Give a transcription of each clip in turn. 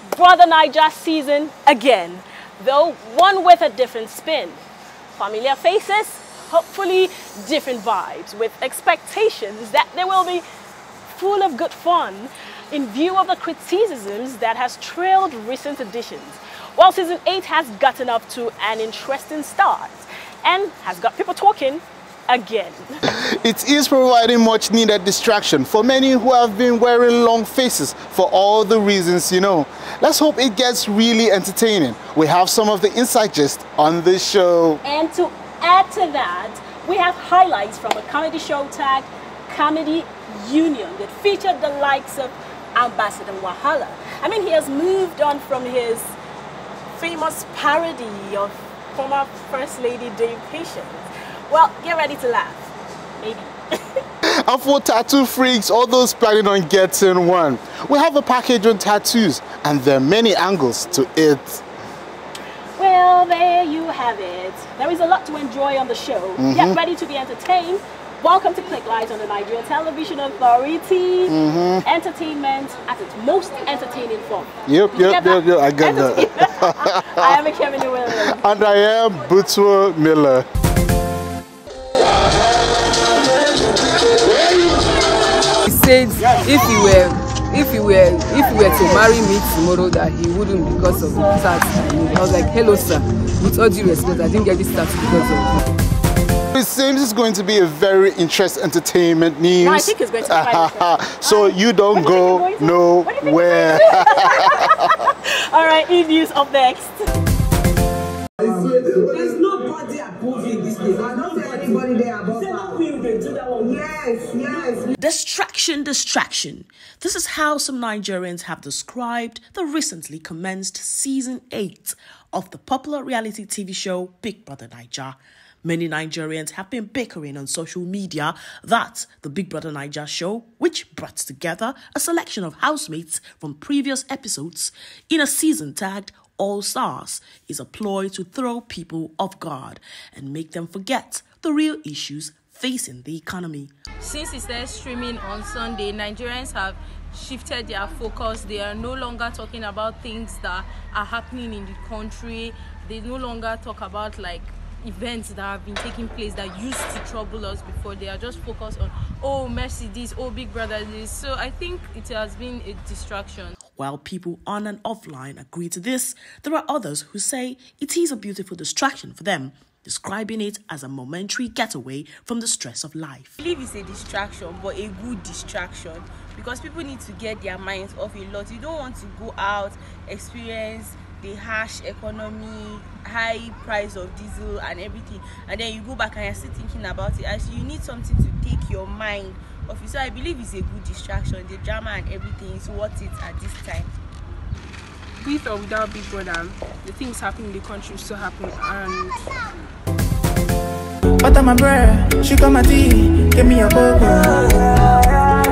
Brother Naija season again, though one with a different spin. Familiar faces, hopefully different vibes, with expectations that they will be full of good fun in view of the criticisms that has trailed recent editions. While season 8 has gotten up to an interesting start and has got people talking again. It is providing much needed distraction for many who have been wearing long faces for all the reasons you know. Let's hope it gets really entertaining. We have some of the inside gist on this show. And to add to that, we have highlights from a comedy show tagged Comedy Union that featured the likes of Ambassador Wahala. I mean, he has moved on from his famous parody of former First Lady Dame Patience. Well, get ready to laugh. Maybe. And for tattoo freaks, all those planning on getting one, we have a package on tattoos, and there are many angles to it. Well, there you have it. There is a lot to enjoy on the show. Get ready to be entertained. Welcome to Click Light on the Nigerian Television Authority. Entertainment at its most entertaining form. Yep, I got that. I am Kevin Williams. And I am Butua Miller. He said if he were to marry me tomorrow, that he wouldn't because of the tax. I was like, hello sir, with all due respect, I didn't get this tax because of you. It seems it's going to be a very interesting entertainment news. No, I think it's going to be so you don't go nowhere. All right, E-News up next. There's nobody above you this day. I don't see anybody there above you. Yes. Distraction. This is how some Nigerians have described the recently commenced season 8 of the popular reality TV show Big Brother Naija. Many Nigerians have been bickering on social media that the Big Brother Naija show, which brought together a selection of housemates from previous episodes in a season tagged All Stars, is a ploy to throw people off guard and make them forget the real issues facing the economy. Since it started streaming on Sunday, Nigerians have shifted their focus. They are no longer talking about things that are happening in the country. They no longer talk about like events that have been taking place that used to trouble us before. They are just focused on, oh, Mercy this, oh, Big Brother this. So I think it has been a distraction. While people on and offline agree to this, there are others who say it is a beautiful distraction for them, describing it as a momentary getaway from the stress of life. I believe it's a distraction, but a good distraction, because people need to get their minds off a lot. You don't want to go out, experience the harsh economy, high price of diesel and everything, and then you go back and you're still thinking about it. Actually, you need something to take your mind off it. So I believe it's a good distraction. The drama and everything is worth it at this time. With or without Big Brother, the things happening in the country still happen, and butter my bread, sugar my tea, give me a cocoa.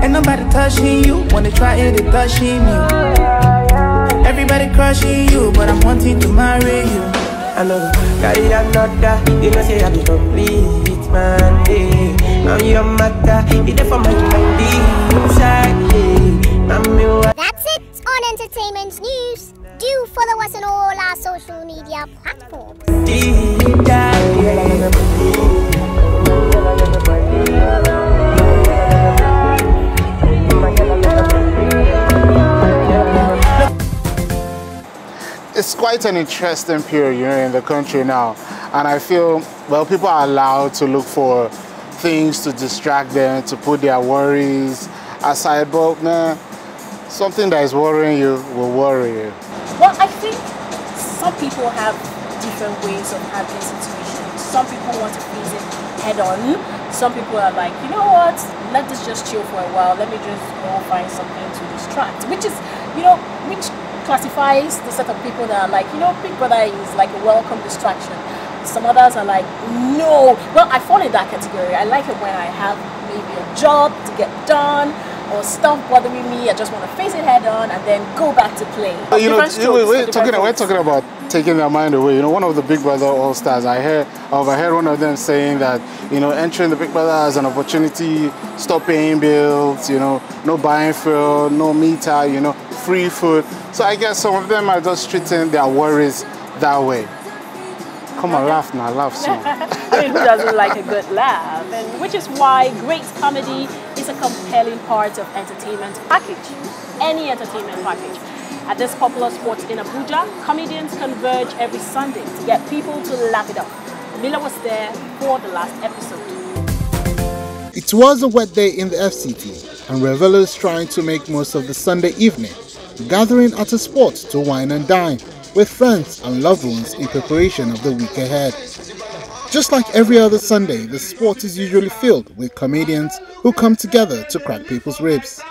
Ain't nobody touching you, wanna try it, they touching you. Everybody crushing you, but I'm wanting to marry you. I know, carry that another, you know say I be complete, man, hey. Now you're matter, it's there for my mind, inside, hey. That's it on Entertainment News. Do follow us on all our social media platforms. It's quite an interesting period in the country now, and I feel, well, people are allowed to look for things to distract them, to put their worries aside, but man, something that is worrying you will worry you. Well, I think some people have different ways of handling situations. Some people want to face it head on. Some people are like, you know what, let this just chill for a while. Let me just go find something to distract, which is, you know, which classifies the set of people that are like, you know, Big Brother is like a welcome distraction. Some others are like, no. Well, I fall in that category. I like it when I have maybe a job to get done or stuff bothering me. I just want to face it head on and then go back to play. You know, we're talking about taking their mind away. You know, one of the Big Brother All-Stars, I overheard one of them saying that, you know, entering the Big Brother as an opportunity, stop paying bills, you know, no buying fuel, no meter, you know, free food. So I guess some of them are just treating their worries that way. Come on, laugh now, laugh soon. I mean, who doesn't like a good laugh? And which is why great comedy is a compelling part of entertainment package. Any entertainment package. At this popular spot in Abuja, comedians converge every Sunday to get people to laugh it up. Miller was there for the last episode. It was a wet day in the FCT, and revelers trying to make most of the Sunday evening, gathering at a spot to wine and dine with friends and loved ones in preparation of the week ahead. Just like every other Sunday, the spot is usually filled with comedians who come together to crack people's ribs.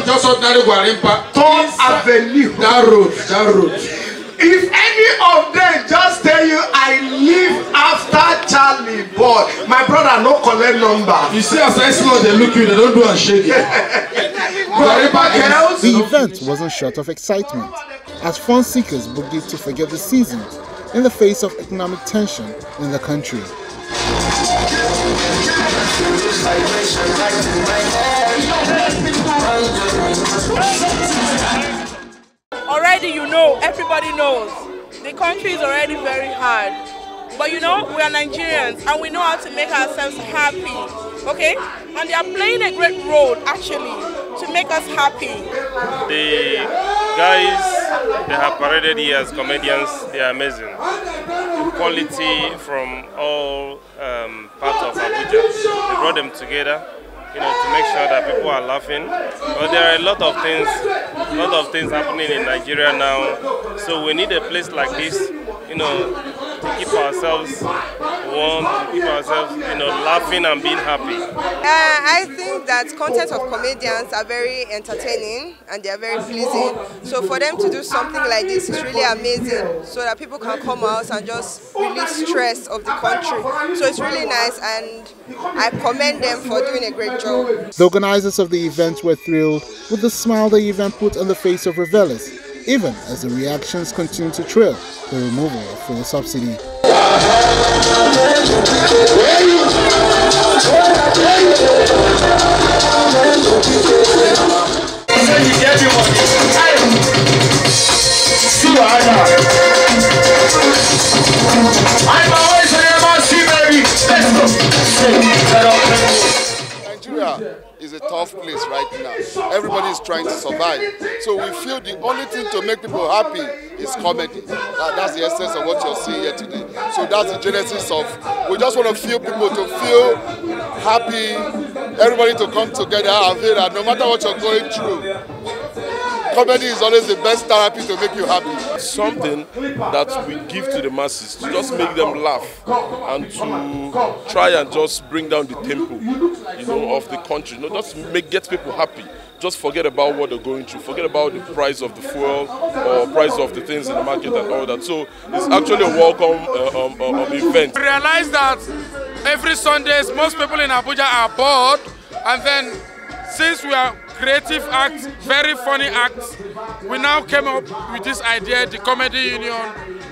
Just ordinary Guarimpa. Third Avenue. That road. If any of them just tell you I live after Charlie Boy, my brother no collect number. You see as I slow they look you, they don't do a shake. The event wasn't short of excitement, as fun seekers booked it to forget the season in the face of economic tension in the country. Already you know, everybody knows, the country is already very hard. But you know, we are Nigerians and we know how to make ourselves happy, okay? And they are playing a great role, actually, to make us happy. The guys, they have paraded here as comedians, they are amazing. Quality from all parts of Abuja. They brought them together, you know, to make sure that people are laughing. But there are a lot of things happening in Nigeria now. So we need a place like this, you know, to keep ourselves warm, to keep ourselves, you know, laughing and being happy. I think that content of comedians are very entertaining and they are very pleasing. So for them to do something like this is really amazing, so that people can come out and just relieve stress of the country. So it's really nice and I commend them for doing a great job. The organizers of the event were thrilled with the smile the event put on the face of revelers, even as the reactions continue to trail the removal of fuel subsidy. Nigeria is a tough place right now. Everybody is trying to survive. So we feel the only thing to make people happy is comedy. That's the essence of what you're seeing here today. So that's the genesis of, we just want to feel people to feel happy, everybody to come together and feel that no matter what you're going through, comedy is always the best therapy to make you happy. Something that we give to the masses to just make them laugh and to try and just bring down the tempo, you know, of the country. You know, just get people happy. Just forget about what they're going through. Forget about the price of the fuel or price of the things in the market and all that. So it's actually a welcome event. We realize that every Sundays most people in Abuja are bored, and then since we are creative acts, very funny acts, we now came up with this idea, the Comedy Union,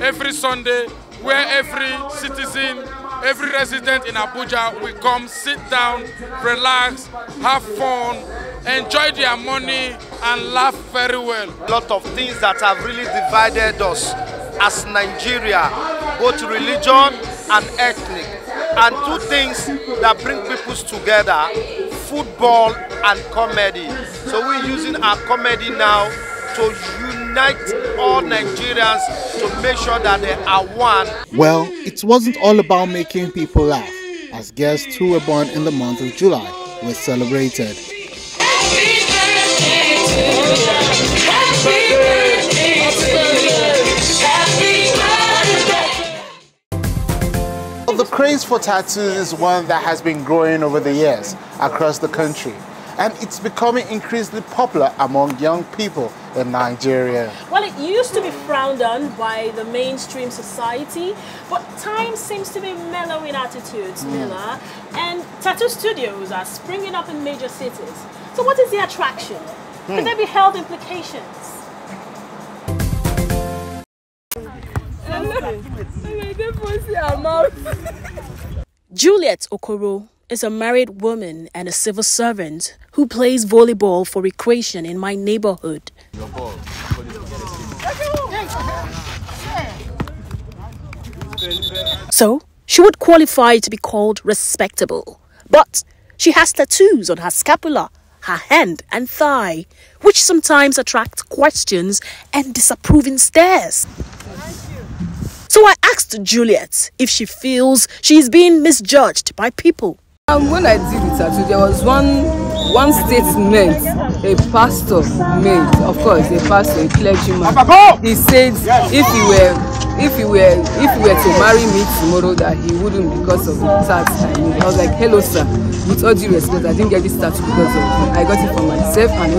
every Sunday, where every citizen, every resident in Abuja will come, sit down, relax, have fun, enjoy their money and laugh very well. A lot of things that have really divided us as Nigeria, both religion and ethnic, and two things that bring people together, football and comedy. So we're using our comedy now to unite all Nigerians to make sure that they are one. Well, it wasn't all about making people laugh, as guests who were born in the month of July were celebrated. The craze for tattoos is one that has been growing over the years across the country, and it's becoming increasingly popular among young people in Nigeria. Well, it used to be frowned on by the mainstream society, but time seems to be mellowing attitudes, Miller, and tattoo studios are springing up in major cities. So what is the attraction? Could there be health implications? Juliet Okoro, is a married woman and a civil servant who plays volleyball for recreation in my neighborhood. So, she would qualify to be called respectable. But she has tattoos on her scapula, her hand and thigh, which sometimes attract questions and disapproving stares. So I asked Juliet if she feels she is being misjudged by people. When I did the tattoo, there was one statement a pastor made. Of course, a pastor, a clergyman. He said if he were to marry me tomorrow, that he wouldn't because of the tattoo. I was like, hello sir, with all due respect, I didn't get this tattoo because of him. I got it for myself, and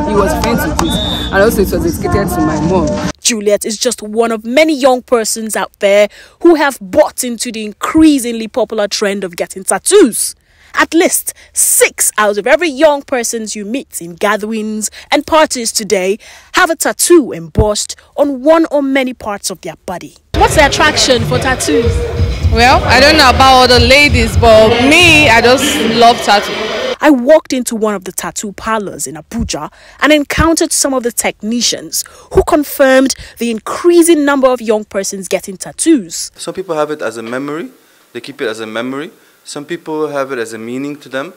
he was friends with this, and also it was dedicated to my mom. Juliet is just one of many young persons out there who have bought into the increasingly popular trend of getting tattoos. At least 6 out of every young persons you meet in gatherings and parties today have a tattoo embossed on one or many parts of their body. What's the attraction for tattoos? Well, I don't know about other ladies, but me, I just love tattoos. I walked into one of the tattoo parlors in Abuja and encountered some of the technicians who confirmed the increasing number of young persons getting tattoos. Some people have it as a memory. They keep it as a memory. Some people have it as a meaning to them.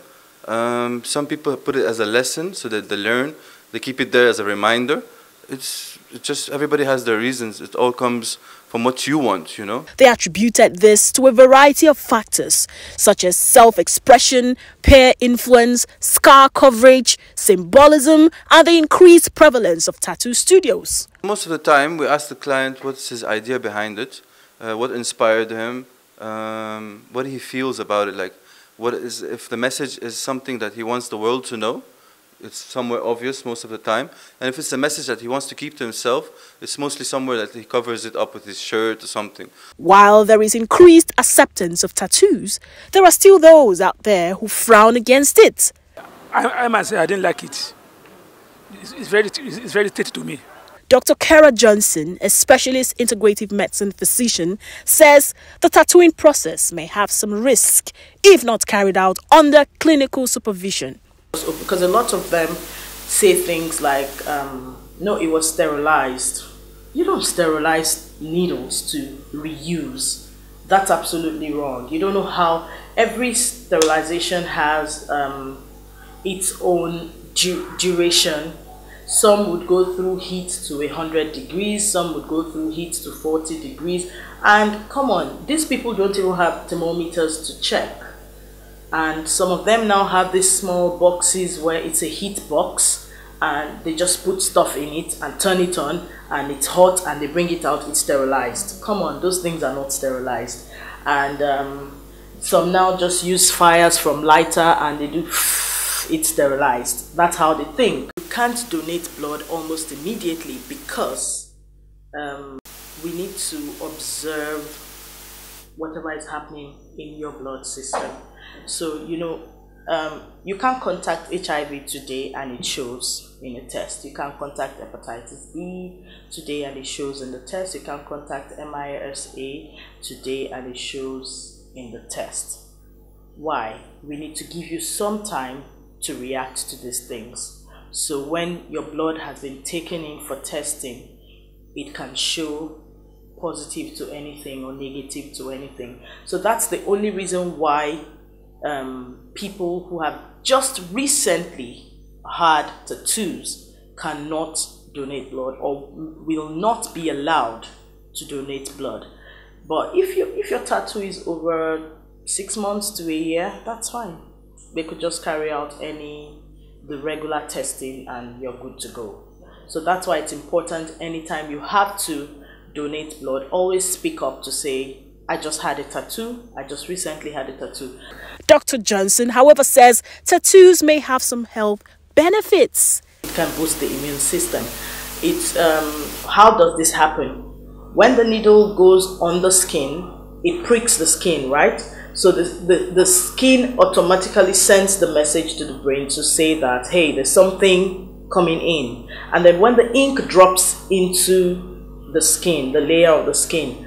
Some people put it as a lesson so that they learn. They keep it there as a reminder. It's just everybody has their reasons. It all comes from what you want, you know. They attributed this to a variety of factors, such as self-expression, peer influence, scar coverage, symbolism, and the increased prevalence of tattoo studios. Most of the time, we ask the client what's his idea behind it, what inspired him, what he feels about it. Like, what is, if the message is something that he wants the world to know, it's somewhere obvious most of the time. And if it's a message that he wants to keep to himself, it's mostly somewhere that he covers it up with his shirt or something. While there is increased acceptance of tattoos, there are still those out there who frown against it. I must say I didn't like it. It's very irritating to me. Dr. Kara Johnson, a specialist integrative medicine physician, says the tattooing process may have some risk if not carried out under clinical supervision. Because a lot of them say things like, no, it was sterilized. You don't sterilize needles to reuse. That's absolutely wrong. You don't know how every sterilization has its own duration. Some would go through heat to 100 degrees, some would go through heat to 40 degrees. And come on, these people don't even have thermometers to check. And some of them now have these small boxes where it's a heat box and they just put stuff in it and turn it on and it's hot and they bring it out, it's sterilized. Come on, those things are not sterilized. And some now just use fires from lighter and they do it's sterilized. That's how they think. You can't donate blood almost immediately because we need to observe whatever is happening in your blood system. So, you know, you can't contact HIV today and it shows in a test. You can't contact hepatitis B today and it shows in the test. You can't contact MISA today and it shows in the test. Why? We need to give you some time to react to these things. So when your blood has been taken in for testing, it can show positive to anything or negative to anything. So that's the only reason why people who have just recently had tattoos cannot donate blood or will not be allowed to donate blood. But if your tattoo is over 6 months to a year, that's fine. They could just carry out the regular testing and you're good to go. So that's why it's important anytime you have to donate blood, always speak up to say, I just had a tattoo, I just recently had a tattoo. Dr. Johnson, however, says tattoos may have some health benefits. It can boost the immune system. It's how does this happen? When the needle goes on the skin, it pricks the skin, right? So the skin automatically sends the message to the brain to say that, hey, there's something coming in. And then when the ink drops into the skin, the layer of the skin,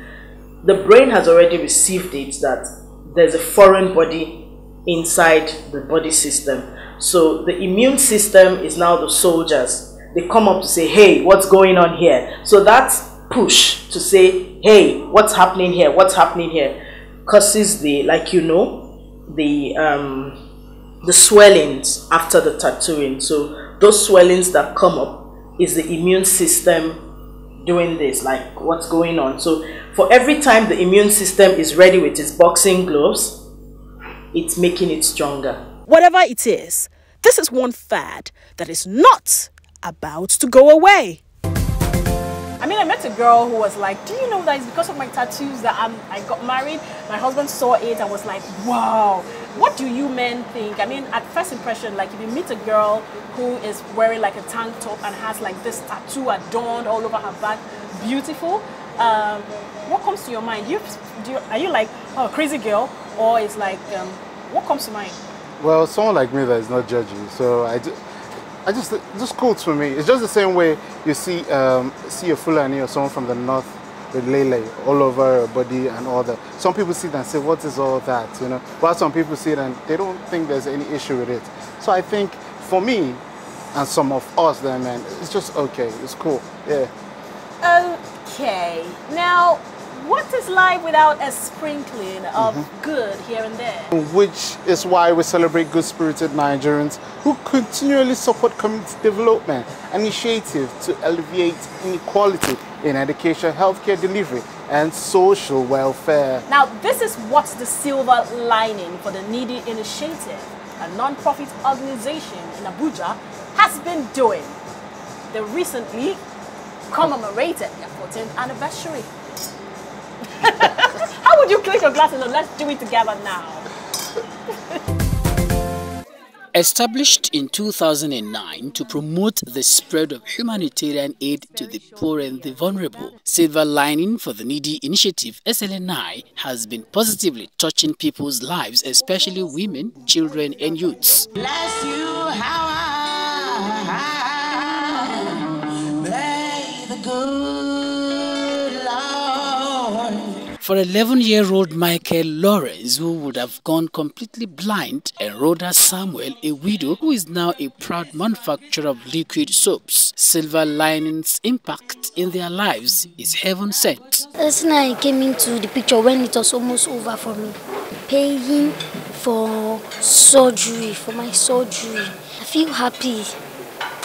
the brain has already received it that there's a foreign body inside the body system. So the immune system is now the soldiers. They come up to say, hey, what's going on here? So that push to say, hey, what's happening here? What's happening here? Causes the, like you know, the swellings after the tattooing. So those swellings that come up is the immune system doing this, like what's going on. So for every time the immune system is ready with its boxing gloves, it's making it stronger. Whatever it is, this is one fad that is not about to go away. I mean, I met a girl who was like, do you know that it's because of my tattoos that I got married? My husband saw it and was like, wow, what do you men think? I mean, at first impression, like if you meet a girl who is wearing like a tank top and has like this tattoo adorned all over her back, beautiful, what comes to your mind? Are you like, oh, crazy girl? Or it's like, what comes to mind? Well, someone like me that is not judgy, so just cool to me. It's just the same way you see a Fulani or someone from the north with lele all over her body and all that. Some people see it and say, what is all that, you know? While some people see it and they don't think there's any issue with it. So I think for me and some of us there, man, it's just okay. It's cool, yeah. Okay, now what is life without a sprinkling of good here and there? Which is why we celebrate good-spirited Nigerians who continually support community development initiatives to alleviate inequality in education, healthcare delivery, and social welfare. Now, this is what's the silver lining for the Needy Initiative, a non-profit organization in Abuja, has been doing. They recently commemorated their 14th anniversary. How would you clink your glasses? Let's do it together now. Established in 2009 to promote the spread of humanitarian aid to the poor and the vulnerable, Silver Lining for the Needy Initiative, SLNI, has been positively touching people's lives, especially women, children and youths. Bless you how I the good Lord. For 11-year-old Michael Lawrence, who would have gone completely blind, and Rhoda Samuel, a widow who is now a proud manufacturer of liquid soaps, Silver Lining's impact in their lives is heaven sent. That's when I came into the picture when it was almost over for me. Paying for surgery, for my surgery. I feel happy.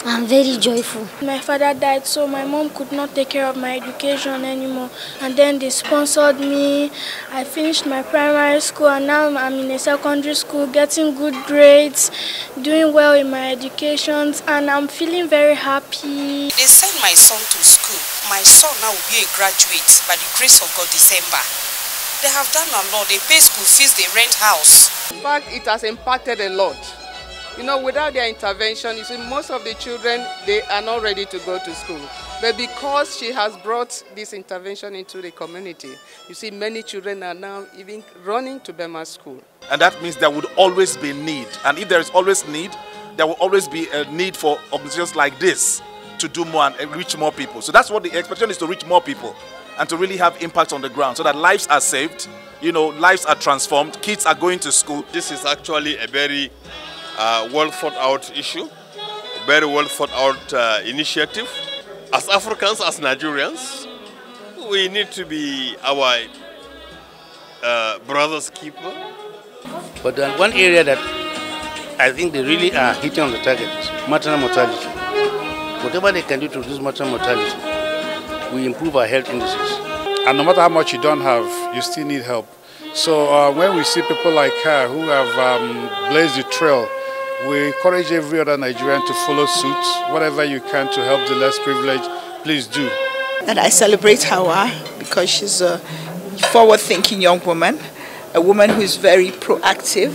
I'm very joyful. My father died, so my mom could not take care of my education anymore. And then they sponsored me. I finished my primary school and now I'm in a secondary school, getting good grades, doing well in my educations, and I'm feeling very happy. They sent my son to school. My son now will be a graduate by the grace of God December. They have done a lot. They pay school fees, they rent house. In fact, it has impacted a lot. You know, without their intervention, you see, most of the children, they are not ready to go to school. But because she has brought this intervention into the community, you see, many children are now even running to Bema School. And that means there would always be need. And if there is always need, there will always be a need for organizations like this to do more and reach more people. So that's what the expectation is, to reach more people and to really have impact on the ground so that lives are saved, you know, lives are transformed, kids are going to school. This is actually a very well thought out issue, a very well thought out initiative. As Africans, as Nigerians, we need to be our brother's keeper. But one area that I think they really are hitting on the target is maternal mortality. Whatever they can do to reduce maternal mortality, we improve our health indices. And no matter how much you don't have, you still need help. So when we see people like her who have blazed the trail, we encourage every other Nigerian to follow suit. Whatever you can to help the less privileged, please do. And I celebrate Hawa because she's a forward-thinking young woman, a woman who is very proactive,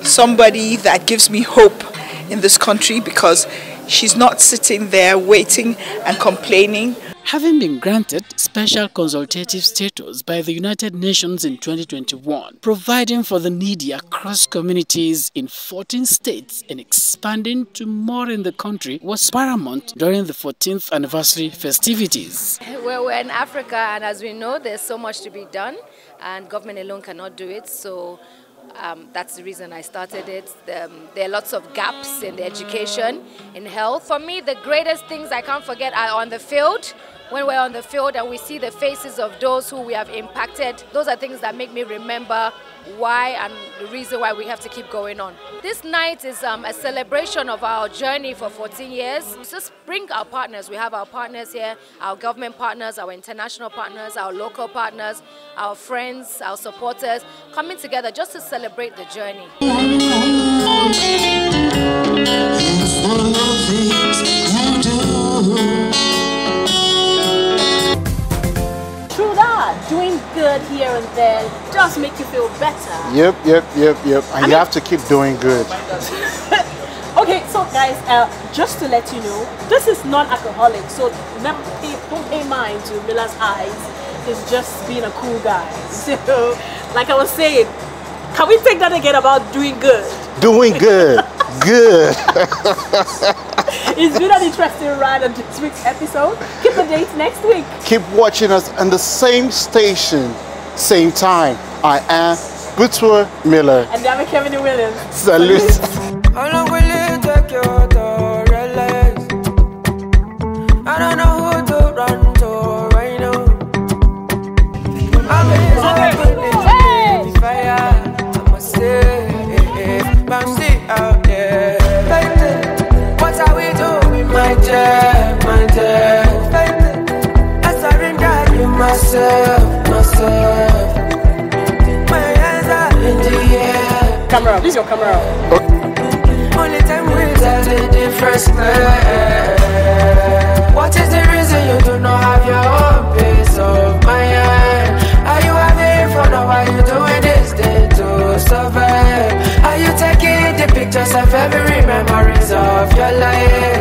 somebody that gives me hope in this country because she's not sitting there waiting and complaining. Having been granted special consultative status by the United Nations in 2021, providing for the needy across communities in 14 states and expanding to more in the country was paramount during the 14th anniversary festivities. Well, we're in Africa, and as we know, there's so much to be done, and government alone cannot do it. So That's the reason I started it. There are lots of gaps in the education, in health. For me, the greatest things I can't forget are on the field. When we're on the field and we see the faces of those who we have impacted, those are things that make me remember why and the reason why we have to keep going on. This night is a celebration of our journey for 14 years. Just bring our partners. We have our partners here, our government partners, our international partners, our local partners, our friends, our supporters, coming together just to celebrate the journey. Doing good here and there does make you feel better. Yep. And you have to keep doing good. Okay, so guys, just to let you know, this is non-alcoholic, so don't pay mind to Miller's eyes. It's just being a cool guy. So, like I was saying, can we take that again about doing good? Doing good. Good. It's been an interesting ride on this week's episode. Keep the dates next week. Keep watching us on the same station, same time. I am Butua Miller. And I'm Kevin Williams. Salute. How long will it take you to realize? I don't know who to run to right now. I'm in fire. I must stay, but I'm still out there. What are we doing, my dear, my dear? I surrender you myself. My hands are in the air. Camera, this is your camera. Only time we tell the difference. What is the reason you do not have your own peace of mind? Are you having fun or are you doing this day to survive? Are you taking the pictures of every memories of your life?